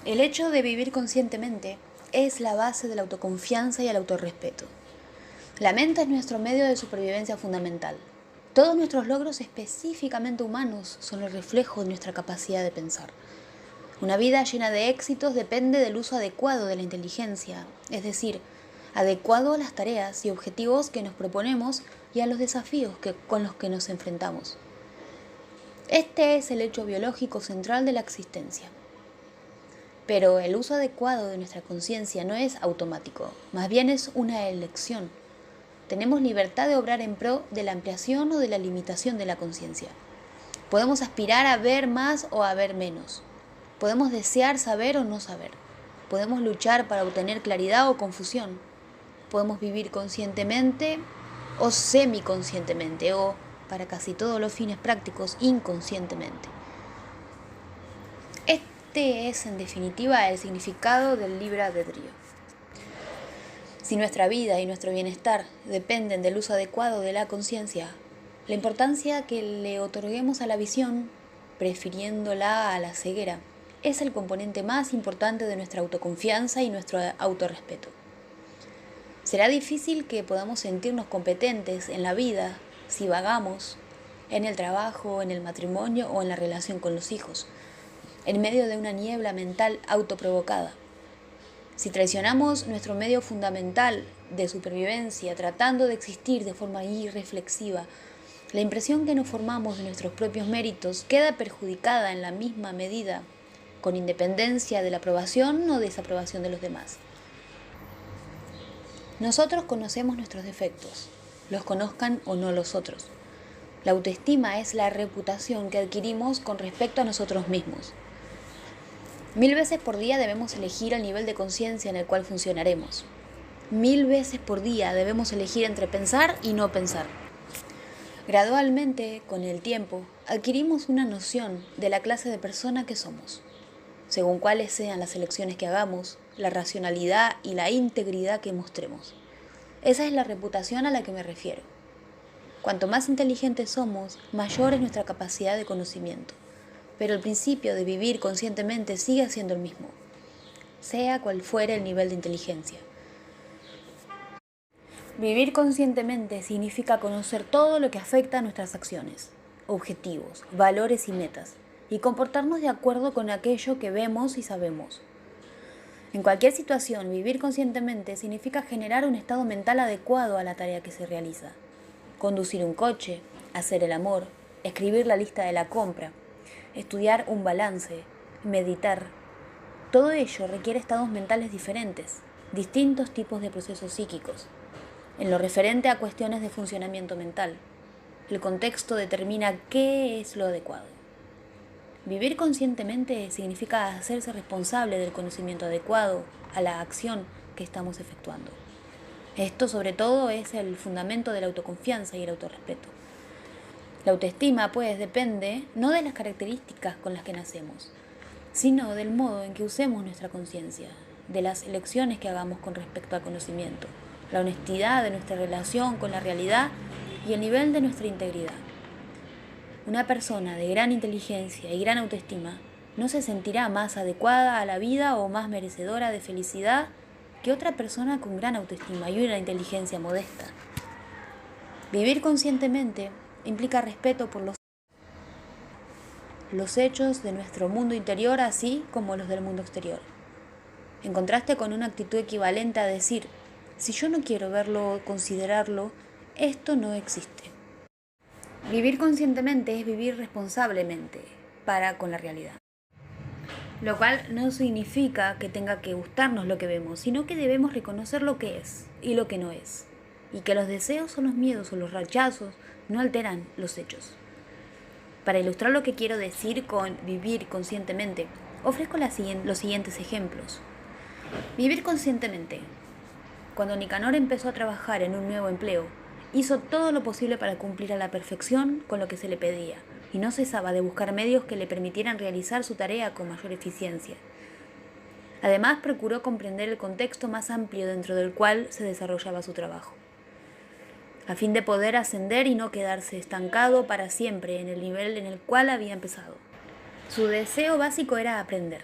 El hecho de vivir conscientemente es la base de la autoconfianza y el autorrespeto. La mente es nuestro medio de supervivencia fundamental. Todos nuestros logros específicamente humanos son el reflejo de nuestra capacidad de pensar. Una vida llena de éxitos depende del uso adecuado de la inteligencia, es decir, adecuado a las tareas y objetivos que nos proponemos y a los desafíos con los que nos enfrentamos. Este es el hecho biológico central de la existencia. Pero el uso adecuado de nuestra conciencia no es automático, más bien es una elección. Tenemos libertad de obrar en pro de la ampliación o de la limitación de la conciencia. Podemos aspirar a ver más o a ver menos. Podemos desear saber o no saber. Podemos luchar para obtener claridad o confusión. Podemos vivir conscientemente o semiconscientemente o, para casi todos los fines prácticos, inconscientemente. Este es, en definitiva, el significado del libre albedrío. Si nuestra vida y nuestro bienestar dependen del uso adecuado de la conciencia, la importancia que le otorguemos a la visión, prefiriéndola a la ceguera, es el componente más importante de nuestra autoconfianza y nuestro autorrespeto. Será difícil que podamos sentirnos competentes en la vida si vagamos en el trabajo, en el matrimonio o en la relación con los hijos, en medio de una niebla mental autoprovocada. Si traicionamos nuestro medio fundamental de supervivencia tratando de existir de forma irreflexiva, la impresión que nos formamos de nuestros propios méritos queda perjudicada en la misma medida, con independencia de la aprobación o desaprobación de los demás. Nosotros conocemos nuestros defectos, los conozcan o no los otros. La autoestima es la reputación que adquirimos con respecto a nosotros mismos. 1000 veces por día debemos elegir el nivel de conciencia en el cual funcionaremos. 1000 veces por día debemos elegir entre pensar y no pensar. Gradualmente, con el tiempo, adquirimos una noción de la clase de persona que somos. Según cuáles sean las elecciones que hagamos, la racionalidad y la integridad que mostremos. Esa es la reputación a la que me refiero. Cuanto más inteligentes somos, mayor es nuestra capacidad de conocimiento. Pero el principio de vivir conscientemente sigue siendo el mismo, sea cual fuere el nivel de inteligencia. Vivir conscientemente significa conocer todo lo que afecta a nuestras acciones, objetivos, valores y metas, y comportarnos de acuerdo con aquello que vemos y sabemos. En cualquier situación, vivir conscientemente significa generar un estado mental adecuado a la tarea que se realiza. Conducir un coche, hacer el amor, escribir la lista de la compra, estudiar un balance, meditar. Todo ello requiere estados mentales diferentes, distintos tipos de procesos psíquicos. En lo referente a cuestiones de funcionamiento mental, el contexto determina qué es lo adecuado. Vivir conscientemente significa hacerse responsable del conocimiento adecuado a la acción que estamos efectuando. Esto, sobre todo, es el fundamento de la autoconfianza y el autorrespeto. La autoestima, pues, depende no de las características con las que nacemos, sino del modo en que usemos nuestra conciencia, de las elecciones que hagamos con respecto al conocimiento, la honestidad de nuestra relación con la realidad y el nivel de nuestra integridad. Una persona de gran inteligencia y gran autoestima no se sentirá más adecuada a la vida o más merecedora de felicidad que otra persona con gran autoestima y una inteligencia modesta. Vivir conscientemente implica respeto por los hechos de nuestro mundo interior así como los del mundo exterior. En contraste con una actitud equivalente a decir, si yo no quiero verlo o considerarlo, esto no existe. Vivir conscientemente es vivir responsablemente para con la realidad. Lo cual no significa que tenga que gustarnos lo que vemos, sino que debemos reconocer lo que es y lo que no es. Y que los deseos o los miedos o los rechazos no alteran los hechos. Para ilustrar lo que quiero decir con vivir conscientemente, ofrezco los siguientes ejemplos. Vivir conscientemente. Cuando Nicanor empezó a trabajar en un nuevo empleo, hizo todo lo posible para cumplir a la perfección con lo que se le pedía, y no cesaba de buscar medios que le permitieran realizar su tarea con mayor eficiencia. Además, procuró comprender el contexto más amplio dentro del cual se desarrollaba su trabajo, a fin de poder ascender y no quedarse estancado para siempre en el nivel en el cual había empezado. Su deseo básico era aprender.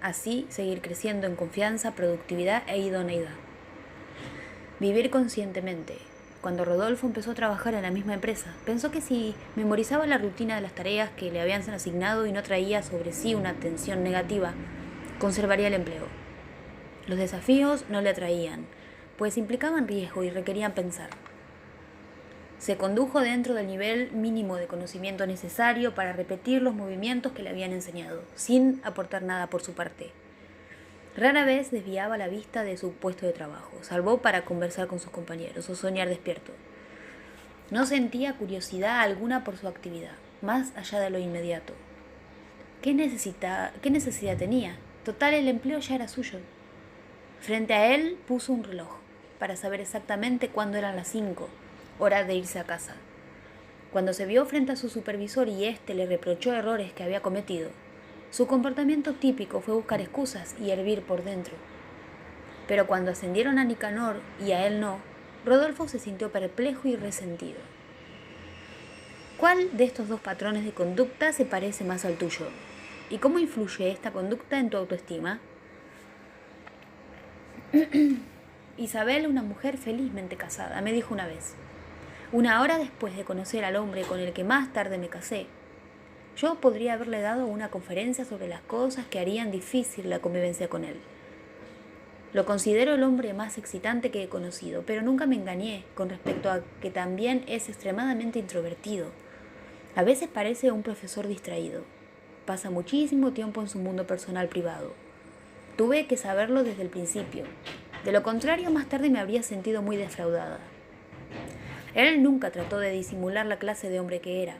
Así seguir creciendo en confianza, productividad e idoneidad. Vivir conscientemente. Cuando Rodolfo empezó a trabajar en la misma empresa, pensó que si memorizaba la rutina de las tareas que le habían asignado y no traía sobre sí una tensión negativa, conservaría el empleo. Los desafíos no le atraían, pues implicaban riesgo y requerían pensar. Se condujo dentro del nivel mínimo de conocimiento necesario para repetir los movimientos que le habían enseñado, sin aportar nada por su parte. Rara vez desviaba la vista de su puesto de trabajo, salvo para conversar con sus compañeros o soñar despierto. No sentía curiosidad alguna por su actividad, más allá de lo inmediato. ¿Qué necesidad tenía? Total, el empleo ya era suyo. Frente a él puso un reloj, para saber exactamente cuándo eran las 5, hora de irse a casa. Cuando se vio frente a su supervisor y éste le reprochó errores que había cometido, su comportamiento típico fue buscar excusas y hervir por dentro. Pero cuando ascendieron a Nicanor y a él no, Rodolfo se sintió perplejo y resentido. ¿Cuál de estos dos patrones de conducta se parece más al tuyo? ¿Y cómo influye esta conducta en tu autoestima? Isabel, una mujer felizmente casada, me dijo una vez, una hora después de conocer al hombre con el que más tarde me casé, yo podría haberle dado una conferencia sobre las cosas que harían difícil la convivencia con él. Lo considero el hombre más excitante que he conocido, pero nunca me engañé con respecto a que también es extremadamente introvertido. A veces parece un profesor distraído. Pasa muchísimo tiempo en su mundo personal privado. Tuve que saberlo desde el principio. De lo contrario, más tarde me habría sentido muy defraudada. Él nunca trató de disimular la clase de hombre que era.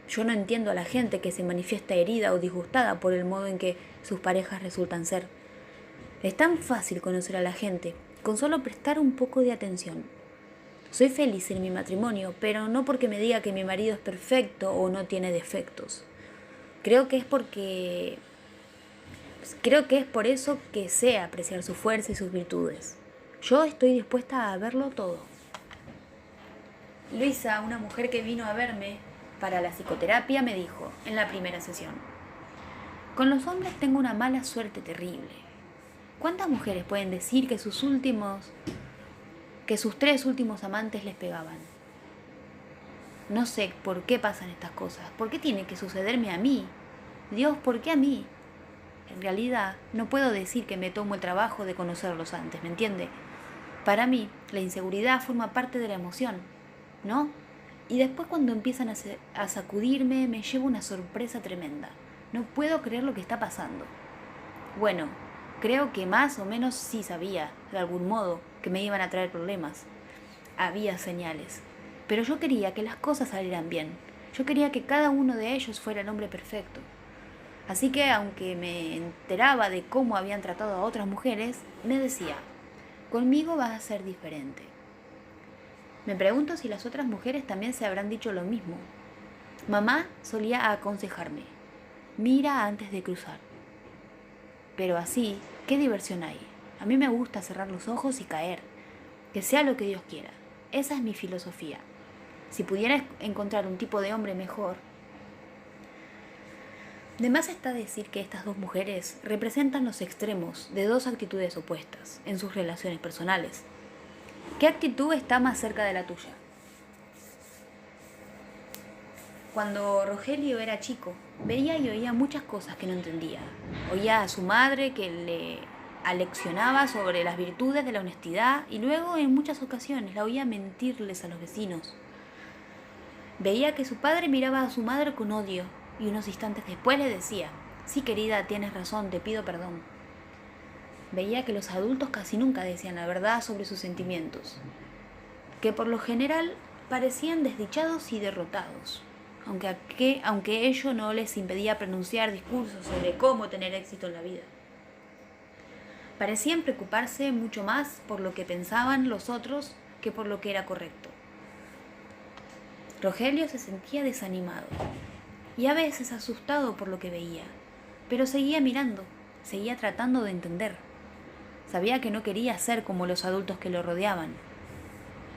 Yo no entiendo a la gente que se manifiesta herida o disgustada por el modo en que sus parejas resultan ser. Es tan fácil conocer a la gente, con solo prestar un poco de atención. Soy feliz en mi matrimonio, pero no porque me diga que mi marido es perfecto o no tiene defectos. Creo que es por eso que sé apreciar su fuerza y sus virtudes. Yo estoy dispuesta a verlo todo. Luisa, una mujer que vino a verme para la psicoterapia, me dijo en la primera sesión: con los hombres tengo una mala suerte terrible. ¿Cuántas mujeres pueden decir que sus 3 últimos amantes les pegaban? No sé por qué pasan estas cosas. ¿Por qué tiene que sucederme a mí? Dios, ¿por qué a mí? En realidad, no puedo decir que me tomo el trabajo de conocerlos antes, ¿me entiende? Para mí, la inseguridad forma parte de la emoción, ¿no? Y después, cuando empiezan a sacudirme, me llevo una sorpresa tremenda. No puedo creer lo que está pasando. Bueno, creo que más o menos sí sabía, de algún modo, que me iban a traer problemas. Había señales. Pero yo quería que las cosas salieran bien. Yo quería que cada uno de ellos fuera el hombre perfecto. Así que, aunque me enteraba de cómo habían tratado a otras mujeres, me decía: conmigo vas a ser diferente. Me pregunto si las otras mujeres también se habrán dicho lo mismo. Mamá solía aconsejarme: mira antes de cruzar. Pero así, ¿qué diversión hay? A mí me gusta cerrar los ojos y caer. Que sea lo que Dios quiera. Esa es mi filosofía. Si pudiera encontrar un tipo de hombre mejor. De más está decir que estas dos mujeres representan los extremos de dos actitudes opuestas en sus relaciones personales. ¿Qué actitud está más cerca de la tuya? Cuando Rogelio era chico, veía y oía muchas cosas que no entendía. Oía a su madre que le aleccionaba sobre las virtudes de la honestidad y luego en muchas ocasiones la oía mentirles a los vecinos. Veía que su padre miraba a su madre con odio y unos instantes después le decía: sí, querida, tienes razón, te pido perdón. Veía que los adultos casi nunca decían la verdad sobre sus sentimientos, que por lo general parecían desdichados y derrotados, aunque ello no les impedía pronunciar discursos sobre cómo tener éxito en la vida. Parecían preocuparse mucho más por lo que pensaban los otros que por lo que era correcto. Rogelio se sentía desanimado y a veces asustado por lo que veía, pero seguía mirando, seguía tratando de entender. Sabía que no quería ser como los adultos que lo rodeaban.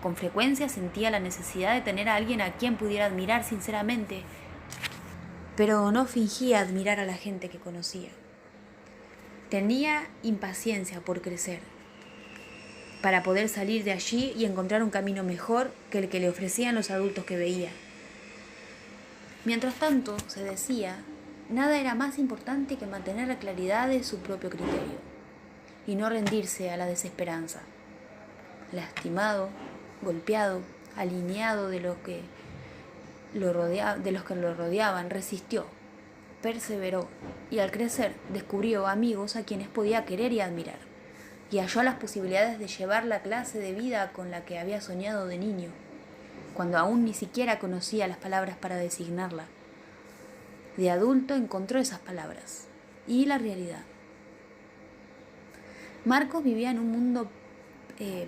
Con frecuencia sentía la necesidad de tener a alguien a quien pudiera admirar sinceramente, pero no fingía admirar a la gente que conocía. Tenía impaciencia por crecer, para poder salir de allí y encontrar un camino mejor que el que le ofrecían los adultos que veía. Mientras tanto, se decía, nada era más importante que mantener la claridad de su propio criterio y no rendirse a la desesperanza. Lastimado, golpeado, alineado de los que lo rodeaban, resistió, perseveró y al crecer descubrió amigos a quienes podía querer y admirar y halló las posibilidades de llevar la clase de vida con la que había soñado de niño, cuando aún ni siquiera conocía las palabras para designarla. De adulto encontró esas palabras y la realidad. Marcos vivía en un mundo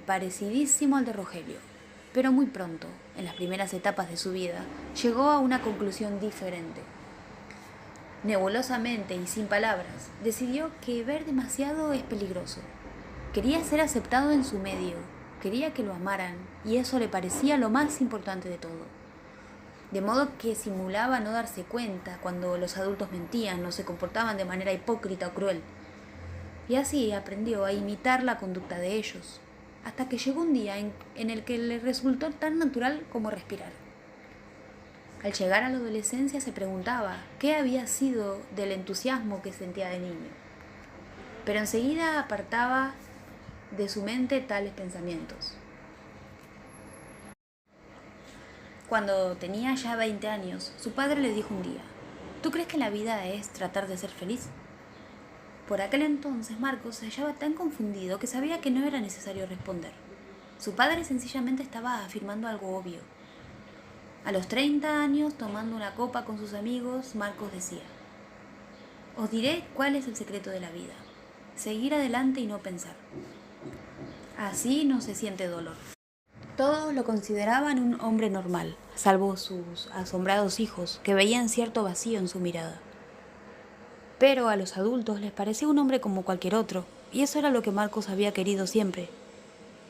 parecidísimo al de Rogelio, pero muy pronto, en las primeras etapas de su vida, llegó a una conclusión diferente. Nebulosamente y sin palabras, decidió que ver demasiado es peligroso. Quería ser aceptado en su medio, quería que lo amaran, y eso le parecía lo más importante de todo. De modo que simulaba no darse cuenta cuando los adultos mentían o se comportaban de manera hipócrita o cruel. Y así aprendió a imitar la conducta de ellos, hasta que llegó un día en el que le resultó tan natural como respirar. Al llegar a la adolescencia se preguntaba qué había sido del entusiasmo que sentía de niño, pero enseguida apartaba de su mente tales pensamientos. Cuando tenía ya 20 años, su padre le dijo un día, ¿tú crees que la vida es tratar de ser feliz? Por aquel entonces Marcos se hallaba tan confundido que sabía que no era necesario responder. Su padre sencillamente estaba afirmando algo obvio. A los 30 años, tomando una copa con sus amigos, Marcos decía, os diré cuál es el secreto de la vida, seguir adelante y no pensar. Así no se siente dolor. Todos lo consideraban un hombre normal, salvo sus asombrados hijos, que veían cierto vacío en su mirada. Pero a los adultos les parecía un hombre como cualquier otro, y eso era lo que Marcos había querido siempre.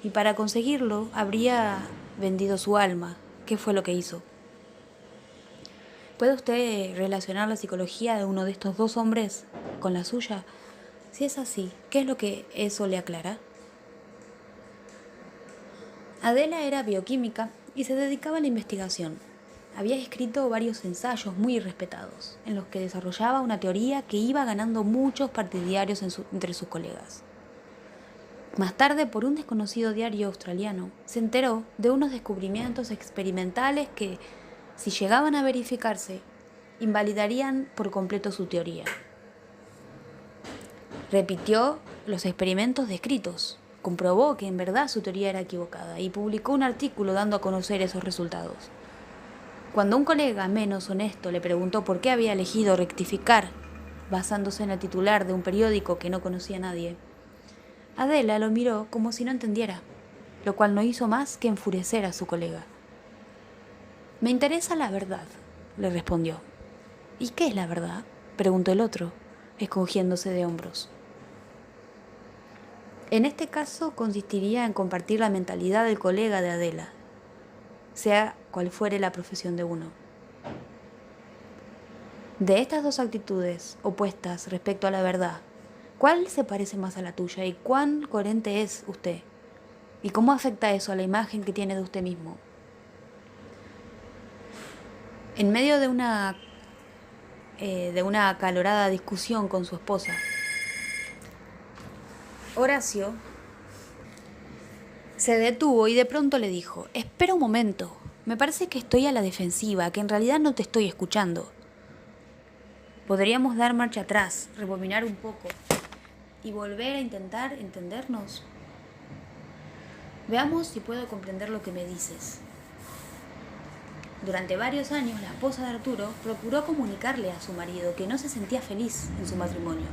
Y para conseguirlo habría vendido su alma, que fue lo que hizo. ¿Puede usted relacionar la psicología de uno de estos dos hombres con la suya? Si es así, ¿qué es lo que eso le aclara? Adela era bioquímica y se dedicaba a la investigación. Había escrito varios ensayos muy respetados, en los que desarrollaba una teoría que iba ganando muchos partidarios entre sus colegas. Más tarde, por un desconocido diario australiano, se enteró de unos descubrimientos experimentales que, si llegaban a verificarse, invalidarían por completo su teoría. Repitió los experimentos descritos, comprobó que en verdad su teoría era equivocada y publicó un artículo dando a conocer esos resultados. Cuando un colega menos honesto le preguntó por qué había elegido rectificar, basándose en el titular de un periódico que no conocía a nadie, Adela lo miró como si no entendiera, lo cual no hizo más que enfurecer a su colega. Me interesa la verdad, le respondió. ¿Y qué es la verdad?, preguntó el otro, encogiéndose de hombros. En este caso consistiría en compartir la mentalidad del colega de Adela, sea cual fuere la profesión de uno. De estas dos actitudes opuestas respecto a la verdad, ¿cuál se parece más a la tuya y cuán coherente es usted? ¿Y cómo afecta eso a la imagen que tiene de usted mismo? En medio de una acalorada discusión con su esposa, Horacio se detuvo y de pronto le dijo, espera un momento, me parece que estoy a la defensiva, que en realidad no te estoy escuchando. Podríamos dar marcha atrás, rebobinar un poco y volver a intentar entendernos. Veamos si puedo comprender lo que me dices. Durante varios años, la esposa de Arturo procuró comunicarle a su marido que no se sentía feliz en su matrimonio.